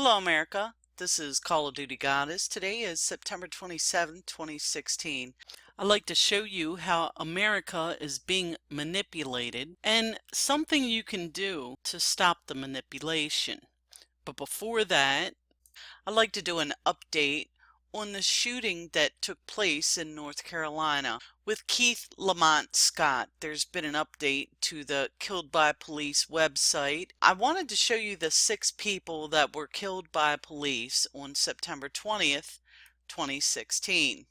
Hello, America. This is Call of Duty Goddess. Today is September 27, 2016. I'd like to show you how America is being manipulated and something you can do to stop the manipulation. But before that, I'd like to do an update on the shooting that took place in North Carolina with Keith Lamont Scott. There's been an update to the Killed by Police website. I wanted to show you the 6 people that were killed by police on September 20th, 2016.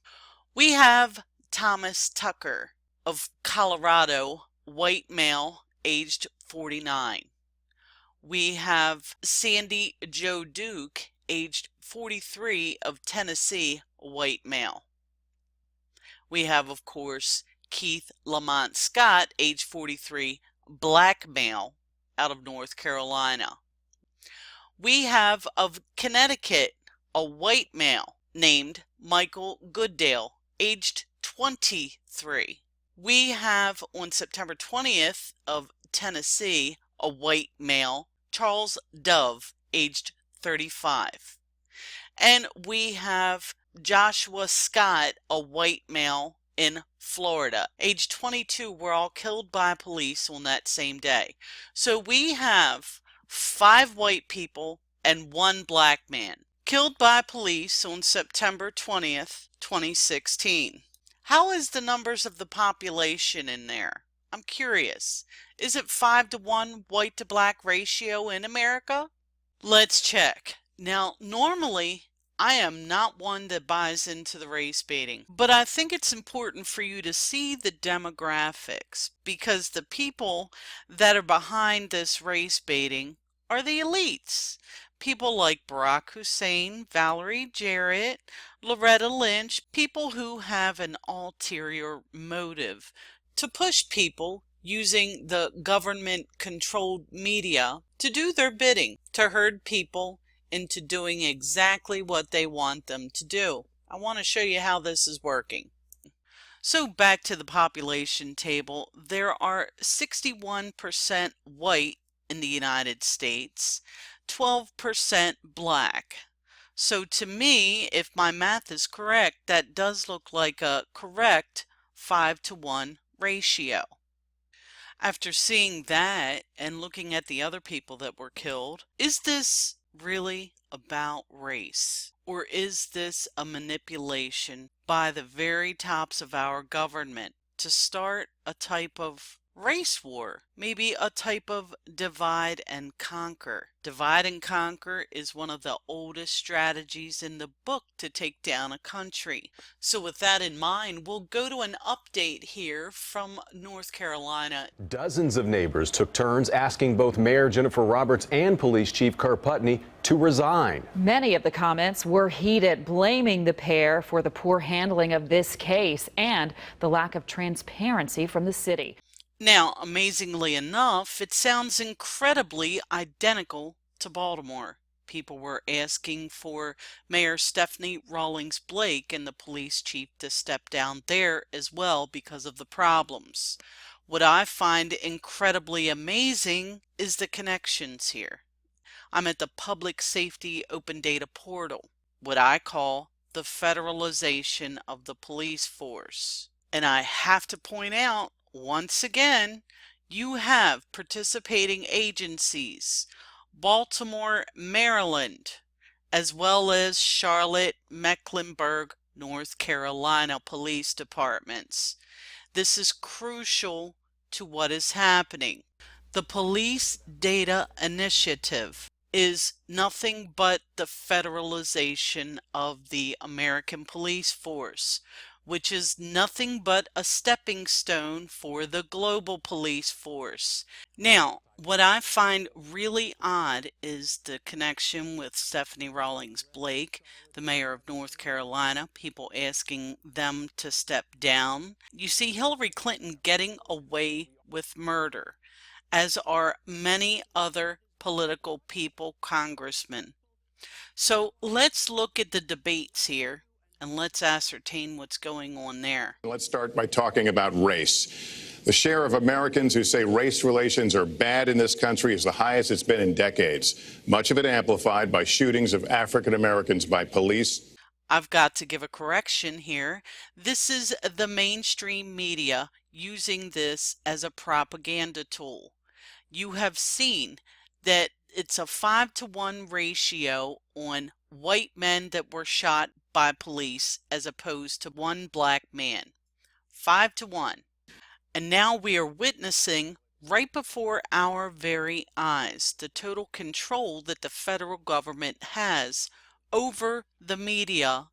We have Thomas Tucker of Colorado, white male, aged 49. We have Sandy Joe Duke, aged 43, of Tennessee, white male. We have, of course, Keith Lamont Scott, age 43, black male, out of North Carolina. We have of Connecticut, a white male named Michael Goodale, aged 23. We have on September 20th of Tennessee, a white male, Charles Dove, aged 35. And we have Joshua Scott, a white male in Florida, age 22, were all killed by police on that same day. So we have 5 white people and 1 black man killed by police on September 20th, 2016. How is the numbers of the population in there? I'm curious. Is it 5-to-1 white to black ratio in America? Let's check. Now, normally, I am not one that buys into the race baiting, but I think it's important for you to see the demographics because the people that are behind this race baiting are the elites. People like Barack Hussein, Valerie Jarrett, Loretta Lynch, people who have an ulterior motive to push people using the government-controlled media to do their bidding, to herd people into doing exactly what they want them to do. I want to show you how this is working. So back to the population table, there are 61% white in the United States, 12% black. So to me, if my math is correct, that does look like a correct 5-to-1 ratio. After seeing that and looking at the other people that were killed, is this really about race? Or is this a manipulation by the very tops of our government to start a type of race war? Maybe a type of divide and conquer. Divide and conquer is one of the oldest strategies in the book to take down a country. So with that in mind, we'll go to an update here from North Carolina. Dozens of neighbors took turns asking both Mayor Jennifer Roberts and Police Chief Kurt Putney to resign. Many of the comments were heated, blaming the pair for the poor handling of this case and the lack of transparency from the city. Now, amazingly enough, it sounds incredibly identical to Baltimore. People were asking for Mayor Stephanie Rawlings Blake and the police chief to step down there as well because of the problems. What I find incredibly amazing is the connections here. I'm at the Public Safety Open Data Portal, what I call the Federalization of the police force. And I have to point out, once again, you have participating agencies, Baltimore, Maryland, as well as Charlotte, Mecklenburg, North Carolina police departments. This is crucial to what is happening. The Police Data Initiative is nothing but the federalization of the American police force, which is nothing but a stepping stone for the global police force. Now, what I find really odd is the connection with Stephanie Rawlings Blake, the mayor of North Carolina, people asking them to step down. You see Hillary Clinton getting away with murder, as are many other political people, congressmen. So let's look at the debates here and let's ascertain what's going on there. Let's start by talking about race. The share of Americans who say race relations are bad in this country is the highest it's been in decades, much of it amplified by shootings of African Americans by police. I've got to give a correction here. This is the mainstream media using this as a propaganda tool. You have seen that it's a 5-to-1 ratio on white men that were shot by police as opposed to one black man. 5-to-1. And now we are witnessing right before our very eyes the total control that the federal government has over the media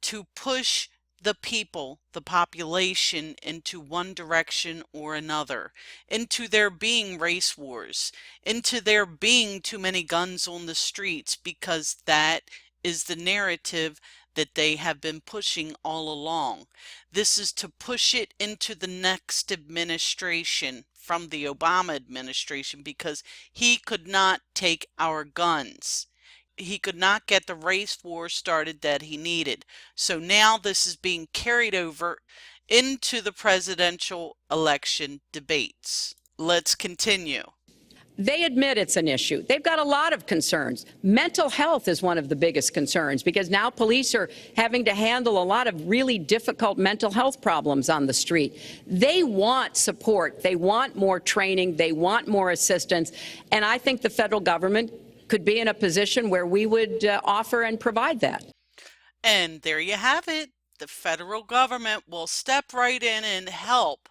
to push the people, the population, into one direction or another, into there being race wars, into there being too many guns on the streets, because that is the narrative that they have been pushing all along. This is to push it into the next administration from the Obama administration, because he could not take our guns. He could not get the race war started that he needed. So now this is being carried over into the presidential election debates. Let's continue. They admit it's an issue. They've got a lot of concerns. Mental health is one of the biggest concerns, because now police are having to handle a lot of really difficult mental health problems on the street. They want support. They want more training. They want more assistance. And I think the federal government could be in a position where we would offer and provide that. And there you have it. The federal government will step right in and help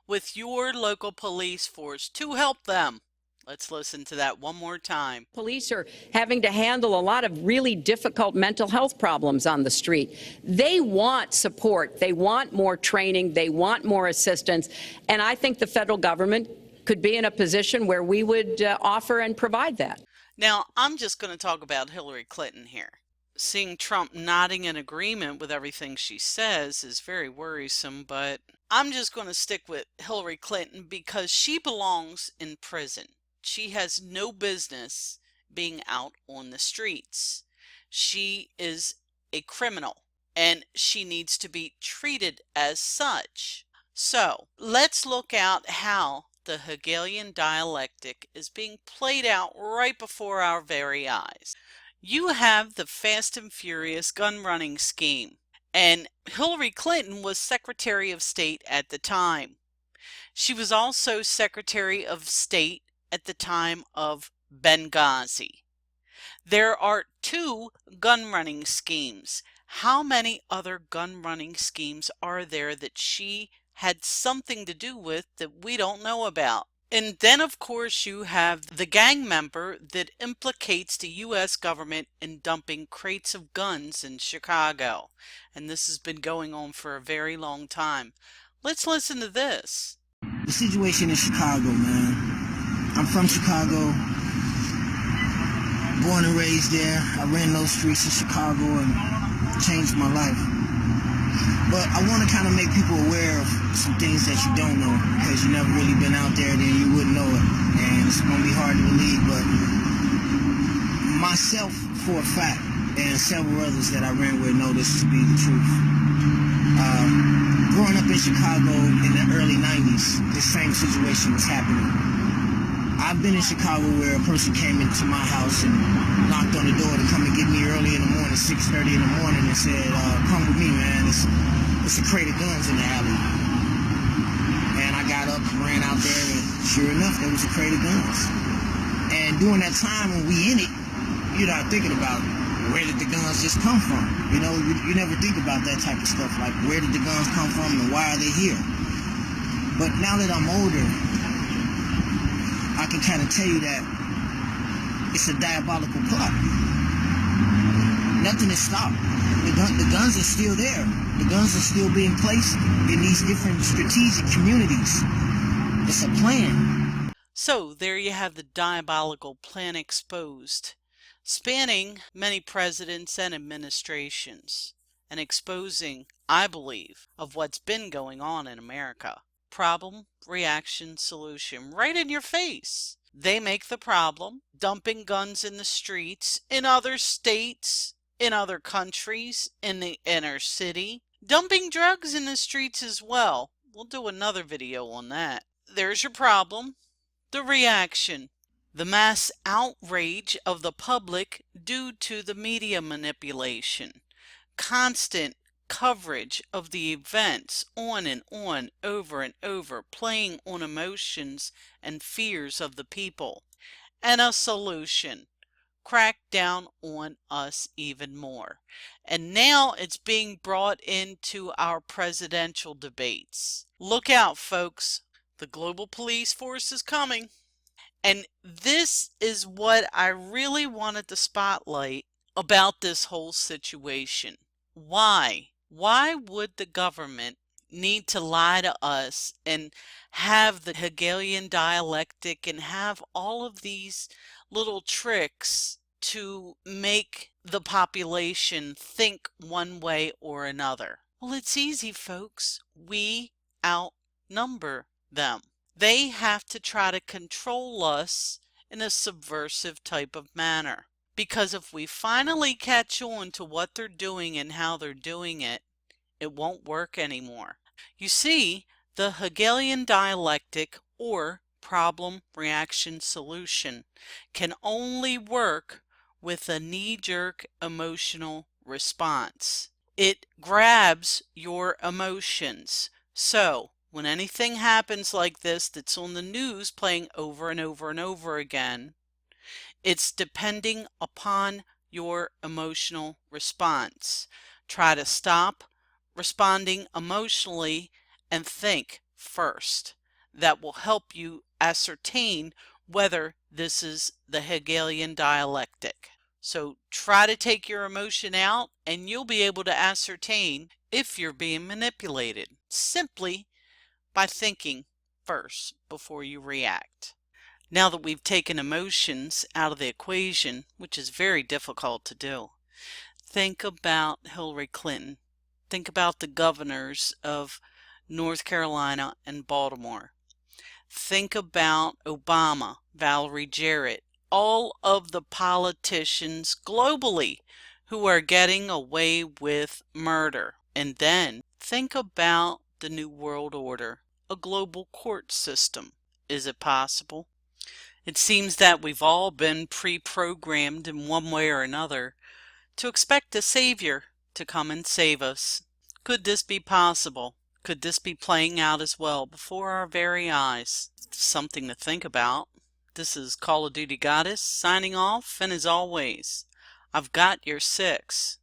with your local police force to help them. Let's listen to that one more time. Police are having to handle a lot of really difficult mental health problems on the street. They want support. They want more training. They want more assistance. And I think the federal government could be in a position where we would offer and provide that. Now, I'm just going to talk about Hillary Clinton here. Seeing Trump nodding in agreement with everything she says is very worrisome, but I'm just going to stick with Hillary Clinton because she belongs in prison. She has no business being out on the streets. She is a criminal and she needs to be treated as such. So let's look at how the Hegelian dialectic is being played out right before our very eyes. You have the Fast and Furious gun running scheme, and Hillary Clinton was Secretary of State at the time. She was also Secretary of State at the time of Benghazi. There are 2 gun running schemes. How many other gun running schemes are there that she had something to do with that we don't know about? And then, of course, you have the gang member that implicates the U.S. government in dumping crates of guns in Chicago. And this has been going on for a very long time. Let's listen to this. The situation in Chicago, man. I'm from Chicago, born and raised there. I ran those streets in Chicago and changed my life. But I want to kind of make people aware of some things that you don't know, because you've never really been out there, then you wouldn't know it. And it's going to be hard to believe, but myself, for a fact, and several others that I ran with know this to be the truth. Growing up in Chicago in the early 90s, this same situation was happening. I've been in Chicago where a person came into my house and knocked on the door to come and get me early in the morning, 6:30 in the morning, and said, come with me, man. It's a crate of guns in the alley. And I got up and ran out there, and sure enough, there was a crate of guns. And during that time when we in it, you're not thinking about where did the guns just come from. You know, you never think about that type of stuff, like where did the guns come from and why are they here? But now that I'm older, I can kind of tell you that it's a diabolical plot. Nothing is stopped. The guns are still there. The guns are still being placed in these different strategic communities. It's a plan. So there you have the diabolical plan exposed, spanning many presidents and administrations, and exposing, I believe, of what's been going on in America. Problem, reaction, solution, right in your face. They make the problem, dumping guns in the streets, in other states, in other countries, in the inner city, dumping drugs in the streets as well. We'll do another video on that. There's your problem. The reaction. The mass outrage of the public due to the media manipulation. Constant coverage of the events on and on, over and over, playing on emotions and fears of the people. And a solution. Crack down on us even more. And now it's being brought into our presidential debates. Look out, folks. The global police force is coming. And this is what I really wanted to spotlight about this whole situation. Why? Why would the government need to lie to us and have the Hegelian dialectic and have all of these little tricks to make the population think one way or another? Well, it's easy, folks. We outnumber them. They have to try to control us in a subversive type of manner. Because if we finally catch on to what they're doing and how they're doing it, it won't work anymore. You see, the Hegelian dialectic or problem reaction solution can only work with a knee-jerk emotional response. It grabs your emotions. So when anything happens like this that's on the news playing over and over and over again, it's depending upon your emotional response. Try to stop responding emotionally and think first. That will help you ascertain whether this is the Hegelian dialectic. So try to take your emotion out and you'll be able to ascertain if you're being manipulated simply by thinking first before you react. Now that we've taken emotions out of the equation, which is very difficult to do, think about Hillary Clinton. Think about the governors of North Carolina and Baltimore. Think about Obama, Valerie Jarrett, all of the politicians globally who are getting away with murder. And then think about the New World Order, a global court system. Is it possible? It seems that we've all been pre-programmed in one way or another to expect a savior to come and save us. Could this be possible? Could this be playing out as well before our very eyes? Something to think about. This is Call of Duty Goddess signing off, and as always, I've got your 6.